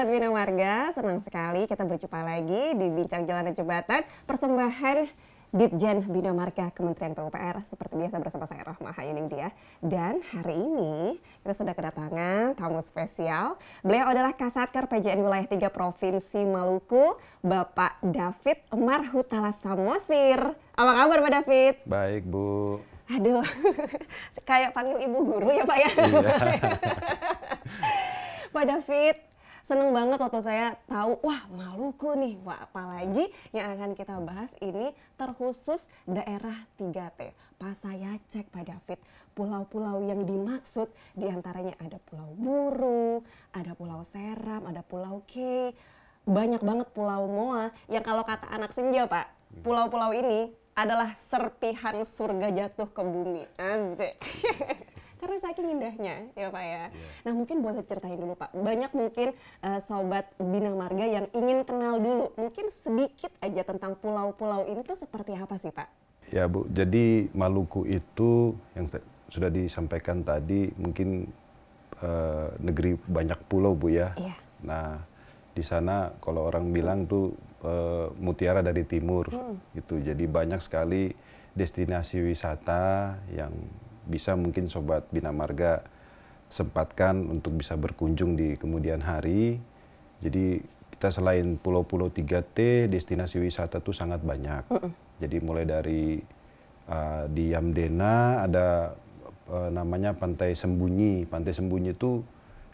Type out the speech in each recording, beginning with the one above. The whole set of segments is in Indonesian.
Sobat Bina Marga, senang sekali kita berjumpa lagi di Bincang Jalan dan Jembatan, persembahan Ditjen Bina Marga Kementerian PUPR, seperti biasa bersama saya Rahma Hayuningtyas. Dan hari ini kita sudah kedatangan tamu spesial. Beliau adalah Kasatker PJN Wilayah 3 Provinsi Maluku, Bapak David Marhutala Samosir. Apa kabar Pak David? Baik Bu. Aduh, kayak panggil ibu guru ya Pak ya? Iya. Pak David, seneng banget waktu saya tahu, wah Maluku nih, wah apalagi yang akan kita bahas ini terkhusus daerah 3T. Pas saya cek Pak David, pulau-pulau yang dimaksud diantaranya ada Pulau Buru, ada Pulau Seram, ada Pulau K, banyak banget Pulau Moa yang kalau kata anak senja Pak, pulau-pulau ini adalah serpihan surga jatuh ke bumi. Asik. Karena saking indahnya ya Pak ya. Nah mungkin boleh ceritain dulu Pak. Banyak mungkin Sobat Bina Marga yang ingin kenal dulu. Mungkin sedikit aja tentang pulau-pulau ini tuh seperti apa sih Pak? Ya Bu, jadi Maluku itu yang sudah disampaikan tadi mungkin negeri banyak pulau Bu ya. Iya. Nah di sana kalau orang bilang tuh mutiara dari timur gitu. Jadi banyak sekali destinasi wisata yang bisa mungkin Sobat Bina Marga sempatkan untuk bisa berkunjung di kemudian hari. Jadi kita selain pulau-pulau 3T, destinasi wisata tuh sangat banyak. Jadi mulai dari di Yamdena ada namanya Pantai Sembunyi. Pantai Sembunyi itu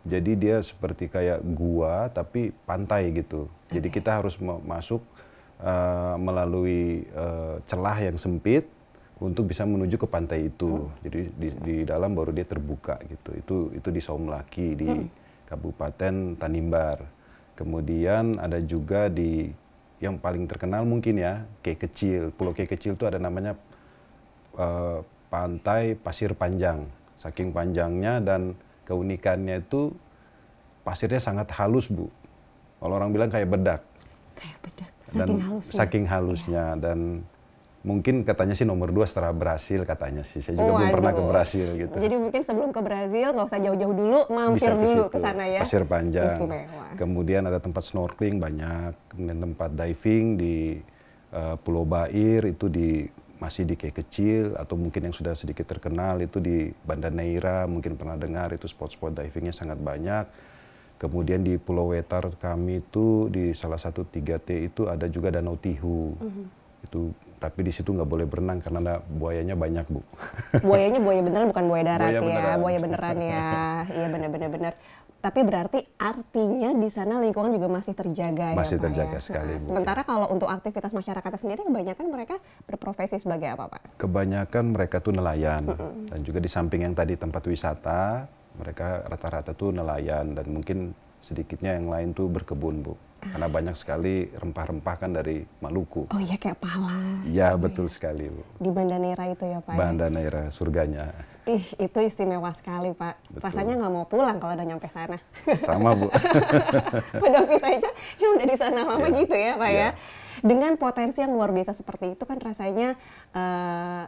jadi dia seperti kayak gua tapi pantai gitu. Jadi kita harus masuk melalui celah yang sempit untuk bisa menuju ke pantai itu. Jadi di dalam baru dia terbuka gitu. Itu di Saumlaki di Kabupaten Tanimbar. Kemudian ada juga di yang paling terkenal mungkin ya, Key Kecil. Pulau Key Kecil itu ada namanya Pantai Pasir Panjang. Saking panjangnya dan keunikannya itu pasirnya sangat halus Bu. Kalau orang bilang kayak bedak. Kayak bedak, saking halusnya. Dan mungkin katanya sih nomor 2 setelah Brasil katanya sih. Saya juga belum pernah ke Brasil gitu. Jadi mungkin sebelum ke Brasil nggak usah jauh-jauh dulu, mampir dulu ke sana ya. Pasir Panjang. Istimewa. Kemudian ada tempat snorkeling banyak. Kemudian tempat diving di Pulau Bair itu masih di Key Kecil, atau mungkin yang sudah sedikit terkenal itu di Banda Neira, mungkin pernah dengar, itu spot-spot divingnya sangat banyak. Kemudian di Pulau Wetar kami itu di salah satu 3T itu ada juga Danau Tihu. Itu tapi di situ nggak boleh berenang karena buayanya banyak Bu. Buayanya buaya beneran bukan buaya darat Buaya ya, beneran. buaya beneran ya. Iya bener. Tapi berarti artinya di sana lingkungan juga masih terjaga ya Masih Pak terjaga ya? sekali Bu. Sementara kalau untuk aktivitas masyarakatnya sendiri kebanyakan mereka berprofesi sebagai apa Pak? Kebanyakan mereka tuh nelayan. Dan juga di samping yang tadi tempat wisata, mereka rata-rata tuh nelayan dan mungkin sedikitnya yang lain tuh berkebun Bu. Karena banyak sekali rempah-rempah kan dari Maluku. Oh iya kayak pala. Iya betul sekali Bu. Di Banda Neira itu ya Pak? Banda Neira, surganya. Ih itu istimewa sekali Pak. Betul. Rasanya nggak mau pulang kalau udah nyampe sana. Sama Bu. Pak David aja ya udah di sana lama gitu ya Pak ya. Iya. Dengan potensi yang luar biasa seperti itu kan rasanya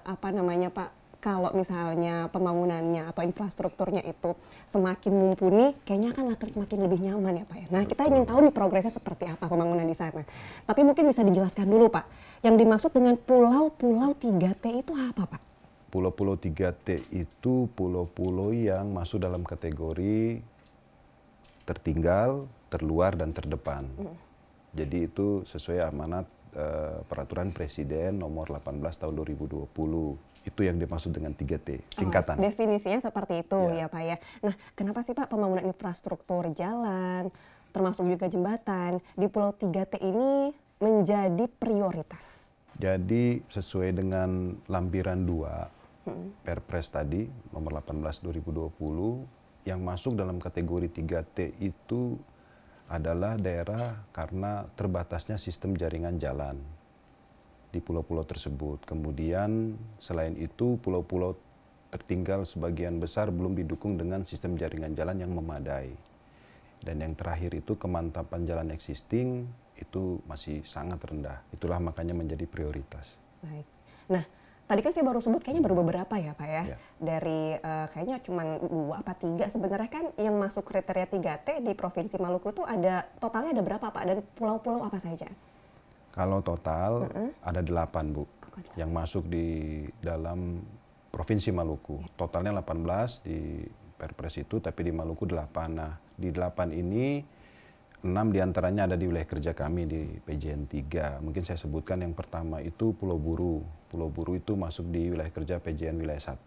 apa namanya Pak, kalau misalnya pembangunannya atau infrastrukturnya itu semakin mumpuni, kayaknya akan semakin lebih nyaman ya Pak ya. Nah kita ingin tahu nih progresnya seperti apa pembangunan di sana. Tapi mungkin bisa dijelaskan dulu Pak, yang dimaksud dengan pulau-pulau 3T itu apa Pak? Pulau-pulau 3T itu pulau-pulau yang masuk dalam kategori tertinggal, terluar, dan terdepan. Jadi itu sesuai amanat peraturan Presiden nomor 18 tahun 2020. Itu yang dimaksud dengan 3T, singkatan. Definisinya seperti itu ya Pak ya. Nah kenapa sih Pak pembangunan infrastruktur jalan, termasuk juga jembatan, di Pulau 3T ini menjadi prioritas? Jadi sesuai dengan lampiran 2 Perpres tadi nomor 18 2020 yang masuk dalam kategori 3T itu adalah daerah karena terbatasnya sistem jaringan jalan di pulau-pulau tersebut. Kemudian selain itu pulau-pulau tertinggal sebagian besar belum didukung dengan sistem jaringan jalan yang memadai. Dan yang terakhir itu kemantapan jalan existing itu masih sangat rendah. Itulah makanya menjadi prioritas. Baik. Nah Tadi kan saya baru sebut kayaknya baru beberapa ya Pak ya. Ya. Dari kayaknya cuma 2 apa 3 sebenarnya kan yang masuk kriteria 3T di Provinsi Maluku itu totalnya ada berapa Pak dan pulau-pulau apa saja? Kalau total ada 8 Bu yang masuk di dalam Provinsi Maluku. Totalnya 18 di Perpres itu, tapi di Maluku 8. Nah, di 8 ini 6 diantaranya ada di wilayah kerja kami di PJN 3. Mungkin saya sebutkan yang pertama itu Pulau Buru. Pulau Buru itu masuk di wilayah kerja PJN wilayah 1.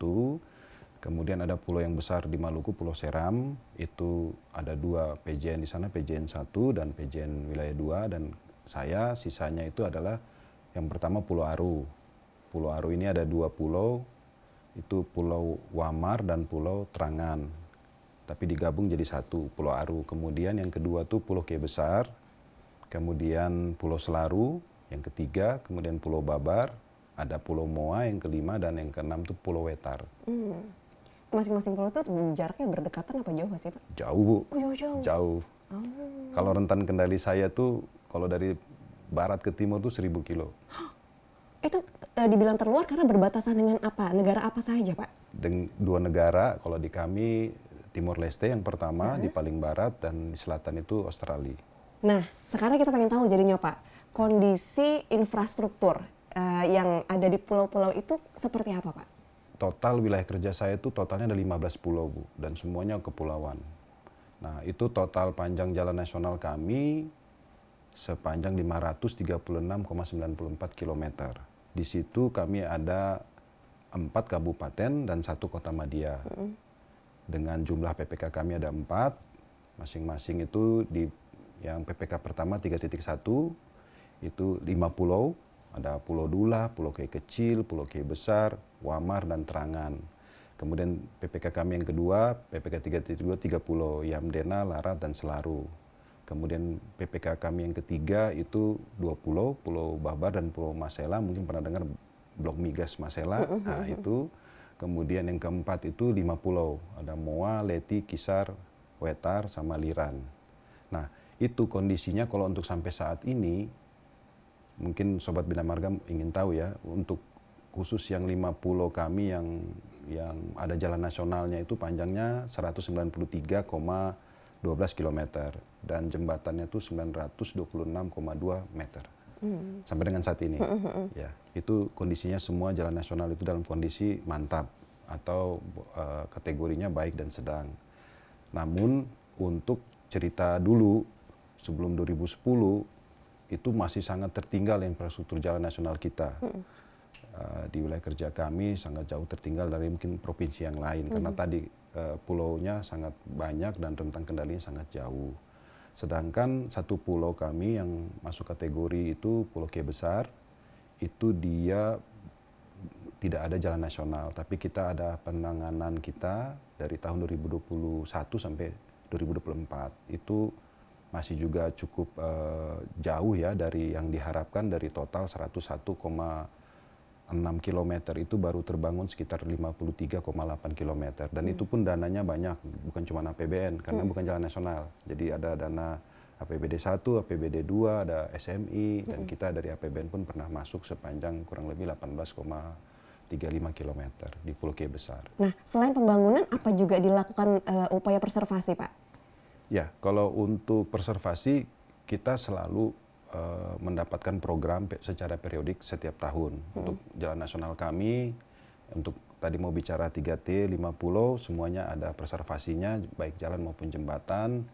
Kemudian ada pulau yang besar di Maluku, Pulau Seram. Itu ada 2 PJN di sana, PJN 1 dan PJN wilayah 2. Dan saya sisanya itu adalah yang pertama Pulau Aru. Pulau Aru ini ada 2 pulau, itu Pulau Wamar dan Pulau Terangan. Tapi digabung jadi 1 Pulau Aru. Kemudian yang kedua tuh Pulau Key Besar, kemudian Pulau Selaru, yang ketiga, kemudian Pulau Babar, ada Pulau Moa yang kelima, dan yang keenam tuh Pulau Wetar. Masing-masing pulau tuh jaraknya berdekatan apa jauh sih Pak? Jauh Bu, Oh jauh-jauh. jauh. Kalau rentan kendali saya tuh kalau dari barat ke timur tuh 1000 kilo. Itu dibilang terluar karena berbatasan dengan apa? Negara apa saja Pak? 2 negara, kalau di kami Timor Leste yang pertama di paling barat, dan di selatan itu Australia. Nah, sekarang kita pengen tahu jadinya Pak, kondisi infrastruktur yang ada di pulau-pulau itu seperti apa Pak? Total wilayah kerja saya itu totalnya ada 15 pulau Bu, dan semuanya kepulauan. Nah, itu total panjang jalan nasional kami sepanjang 536,94 km. Di situ kami ada 4 kabupaten dan 1 kota madya. Dengan jumlah PPK kami ada 4, masing-masing itu di yang PPK pertama 3.1 itu 5 pulau, ada Pulau Dula, Pulau Key Kecil, Pulau Key Besar, Wamar, dan Terangan. Kemudian PPK kami yang kedua, PPK 3.2, 3 pulau, Yamdena, Larat, dan Selaru. Kemudian PPK kami yang ketiga itu 2 pulau, Pulau Babar dan Pulau Masela, mungkin pernah dengar Blok Migas Masela, nah itu. Kemudian yang keempat itu 5 pulau, ada Moa, Leti, Kisar, Wetar, sama Liran. Nah, itu kondisinya kalau untuk sampai saat ini, mungkin Sobat Bina Marga ingin tahu ya, untuk khusus yang 5 pulau kami yang ada jalan nasionalnya itu panjangnya 193,12 km dan jembatannya itu 926,2 meter. Sampai dengan saat ini. Ya, itu kondisinya semua jalan nasional itu dalam kondisi mantap atau kategorinya baik dan sedang. Namun untuk cerita dulu sebelum 2010 itu masih sangat tertinggal infrastruktur jalan nasional kita. Di wilayah kerja kami sangat jauh tertinggal dari mungkin provinsi yang lain karena tadi pulaunya sangat banyak dan rentang kendalinya sangat jauh. Sedangkan 1 pulau kami yang masuk kategori itu Pulau Key Besar, itu dia tidak ada jalan nasional, tapi kita ada penanganan kita dari tahun 2021 sampai 2024. Itu masih juga cukup jauh ya dari yang diharapkan, dari total 101,6 km itu baru terbangun sekitar 53,8 km. Dan itu pun dananya banyak, bukan cuma APBN, karena bukan jalan nasional. Jadi ada dana APBD 1, APBD 2, ada SMI, dan kita dari APBN pun pernah masuk sepanjang kurang lebih 18,35 km di Pulau Key Besar. Nah, selain pembangunan, apa juga dilakukan upaya preservasi Pak? Ya, kalau untuk preservasi, kita selalu mendapatkan program secara periodik setiap tahun. Untuk jalan nasional kami, untuk tadi mau bicara 3T, 5 pulau, semuanya ada preservasinya, baik jalan maupun jembatan.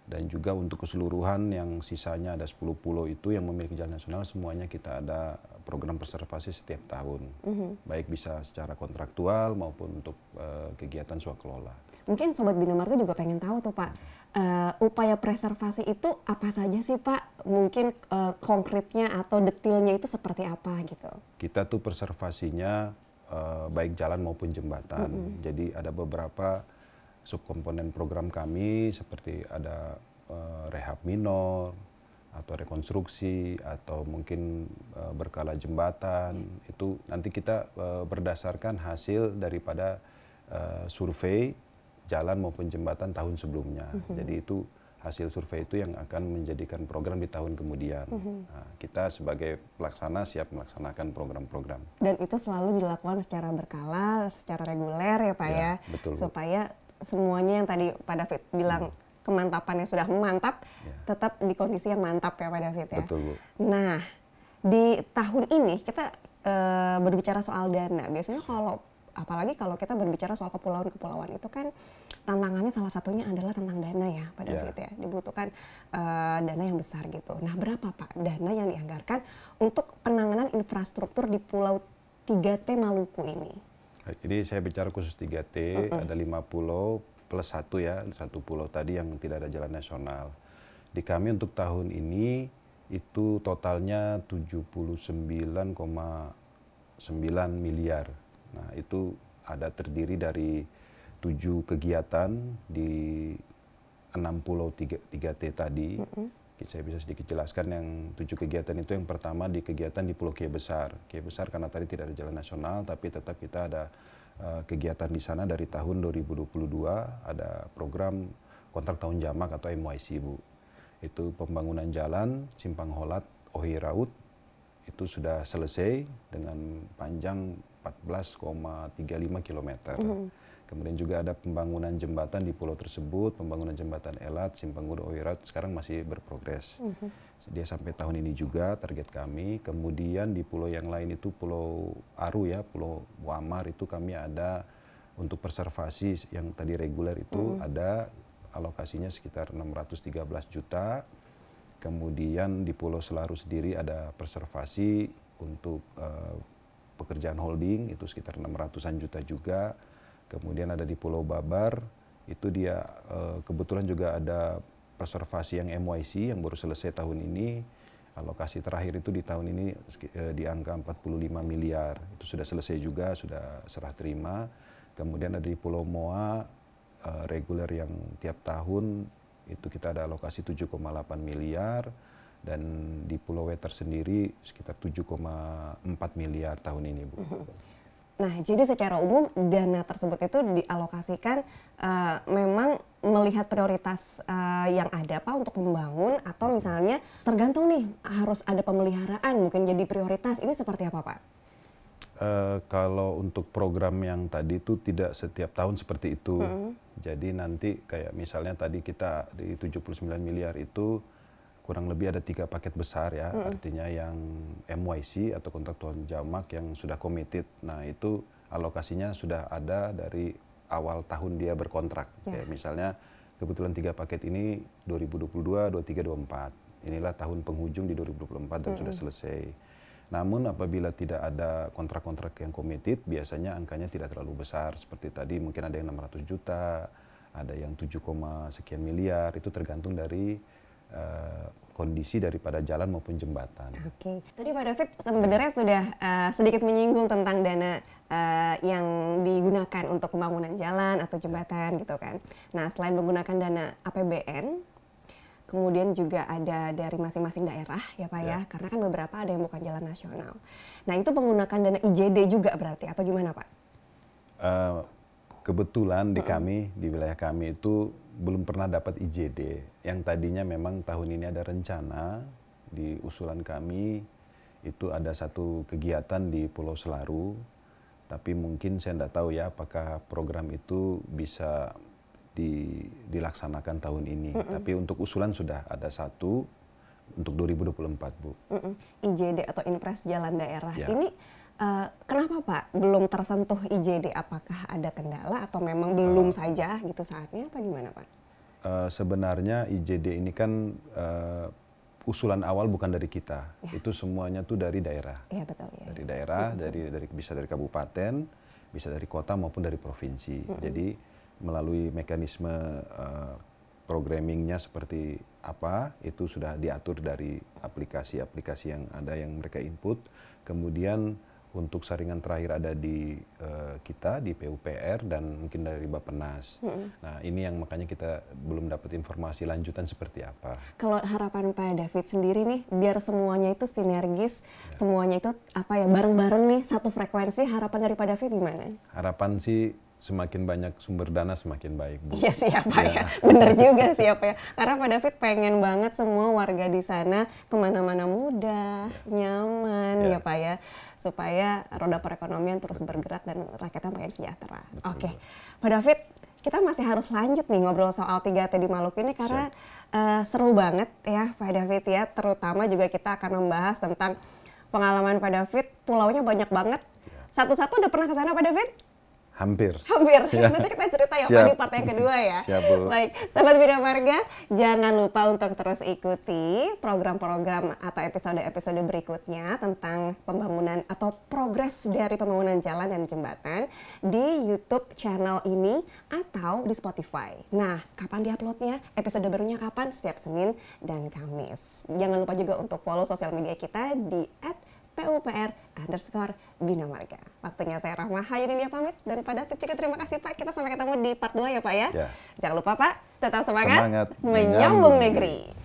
Dan juga untuk keseluruhan yang sisanya ada 10 pulau itu yang memiliki jalan nasional, semuanya kita ada program preservasi setiap tahun. Baik bisa secara kontraktual maupun untuk kegiatan swakelola. Mungkin Sobat Bina Marga juga pengen tahu tuh Pak, upaya preservasi itu apa saja sih Pak? Mungkin konkretnya atau detailnya itu seperti apa gitu? Kita tuh preservasinya baik jalan maupun jembatan. Jadi ada beberapa subkomponen program kami seperti ada rehab minor, atau rekonstruksi, atau mungkin berkala jembatan. Itu nanti kita berdasarkan hasil daripada survei jalan maupun jembatan tahun sebelumnya. Jadi itu hasil survei itu yang akan menjadikan program di tahun kemudian. Nah, kita sebagai pelaksana siap melaksanakan program-program. Dan itu selalu dilakukan secara berkala, secara reguler ya Pak ya, betul, supaya semuanya yang tadi Pak David bilang kemantapannya sudah mantap, tetap di kondisi yang mantap ya Pak David ya. Betul, Bu. Nah, di tahun ini kita berbicara soal dana. Biasanya apalagi kalau kita berbicara soal kepulauan-kepulauan itu kan tantangannya salah satunya adalah tentang dana ya Pak David ya. Dibutuhkan dana yang besar gitu. Nah, berapa Pak dana yang dianggarkan untuk penanganan infrastruktur di Pulau 3T Maluku ini? Jadi saya bicara khusus 3T, ada 5 pulau plus 1 ya, 1 pulau tadi yang tidak ada jalan nasional. Di kami untuk tahun ini itu totalnya 79,9 miliar. Nah, itu ada terdiri dari 7 kegiatan di 6 pulau 3T tadi. Saya bisa sedikit jelaskan yang 7 kegiatan itu. Yang pertama di kegiatan di Pulau Kiai Besar. Kiai Besar karena tadi tidak ada jalan nasional, tapi tetap kita ada kegiatan di sana dari tahun 2022. Ada program kontrak tahun jamak atau MYC, Bu. Itu pembangunan jalan Simpang Holat Ohi Raut itu sudah selesai dengan panjang 14,35 km. Kemudian juga ada pembangunan jembatan di pulau tersebut, pembangunan jembatan Elat, Simpang Gudo Ohi Raut sekarang masih berprogres. Dia sampai tahun ini juga target kami. Kemudian di pulau yang lain itu Pulau Aru ya, Pulau Muammar itu kami ada untuk preservasi yang tadi reguler itu ada alokasinya sekitar 613 juta. Kemudian di Pulau Selaru sendiri ada preservasi untuk pekerjaan holding itu sekitar 600-an juta juga. Kemudian ada di Pulau Babar itu dia kebetulan juga ada preservasi yang MYC yang baru selesai tahun ini. Alokasi terakhir itu di tahun ini di angka 45 miliar. Itu sudah selesai juga, sudah serah terima. Kemudian ada di Pulau Moa reguler yang tiap tahun itu kita ada alokasi 7,8 miliar dan di Pulau Weter sendiri sekitar 7,4 miliar tahun ini, Bu. Nah, jadi secara umum dana tersebut itu dialokasikan memang melihat prioritas yang ada Pak untuk membangun atau misalnya tergantung nih harus ada pemeliharaan mungkin jadi prioritas. Ini seperti apa Pak? Kalau untuk program yang tadi itu tidak setiap tahun seperti itu. Jadi nanti kayak misalnya tadi kita di 79 miliar itu kurang lebih ada 3 paket besar ya, artinya yang MYC atau kontrak tahun jamak yang sudah committed. Nah itu alokasinya sudah ada dari awal tahun dia berkontrak. Kayak misalnya kebetulan 3 paket ini 2022, 23, 24. Inilah tahun penghujung di 2024 dan sudah selesai. Namun apabila tidak ada kontrak-kontrak yang committed, biasanya angkanya tidak terlalu besar. Seperti tadi mungkin ada yang 600 juta, ada yang 7, sekian miliar, itu tergantung dari kondisi daripada jalan maupun jembatan. Oke, tadi Pak David sebenarnya sudah sedikit menyinggung tentang dana yang digunakan untuk pembangunan jalan atau jembatan gitu kan. Nah, selain menggunakan dana APBN, kemudian juga ada dari masing-masing daerah ya Pak ya, karena kan beberapa ada yang bukan jalan nasional. Nah, itu menggunakan dana IJD juga berarti atau gimana Pak? Kebetulan di kami, di wilayah kami itu belum pernah dapat IJD. Yang tadinya memang tahun ini ada rencana di usulan kami itu ada satu kegiatan di Pulau Selaru. Tapi mungkin saya tidak tahu ya apakah program itu bisa dilaksanakan tahun ini. Tapi untuk usulan sudah ada satu untuk 2024, Bu. IJD atau Impres Jalan Daerah. Ini kenapa Pak belum tersentuh IJD? Apakah ada kendala atau memang belum saja gitu saatnya atau gimana Pak? Sebenarnya IJD ini kan usulan awal bukan dari kita. Itu semuanya tuh dari daerah. Iya betul ya. Dari daerah, bisa dari kabupaten, bisa dari kota maupun dari provinsi. Jadi melalui mekanisme programmingnya seperti apa, itu sudah diatur dari aplikasi-aplikasi yang ada yang mereka input. Kemudian untuk saringan terakhir ada di kita, di PUPR dan mungkin dari Bappenas. Nah ini yang makanya kita belum dapat informasi lanjutan seperti apa. Kalau harapan Pak David sendiri nih, biar semuanya itu sinergis, semuanya itu apa ya bareng-bareng nih, satu frekuensi, harapan dari Pak David gimana? Harapan sih semakin banyak sumber dana semakin baik, Bu. Iya sih ya Pak ya, bener juga sih ya Pak ya. Karena Pak David pengen banget semua warga di sana kemana-mana mudah, nyaman ya Pak ya. Supaya roda perekonomian terus bergerak dan rakyatnya makin sejahtera. Oke, Pak David, kita masih harus lanjut nih ngobrol soal 3T di Maluku ini karena seru banget ya Pak David ya. Terutama juga kita akan membahas tentang pengalaman Pak David, pulaunya banyak banget. Satu-satu udah pernah ke sana Pak David? Hampir. Nanti kita cerita ya Pak di part yang kedua ya. Siap, Bu. Baik, Sobat Bina Marga, jangan lupa untuk terus ikuti program-program atau episode-episode berikutnya tentang pembangunan atau progres dari pembangunan jalan dan jembatan di YouTube channel ini atau di Spotify. Nah, kapan diuploadnya? Episode barunya kapan? Setiap Senin dan Kamis. Jangan lupa juga untuk follow sosial media kita di @PUPR_Bina Marga. Waktunya saya Rahma Hayunindia pamit dan Pak David juga terima kasih Pak. Kita sampai ketemu di part 2 ya Pak ya. Jangan lupa Pak, tetap semangat menyambung negeri.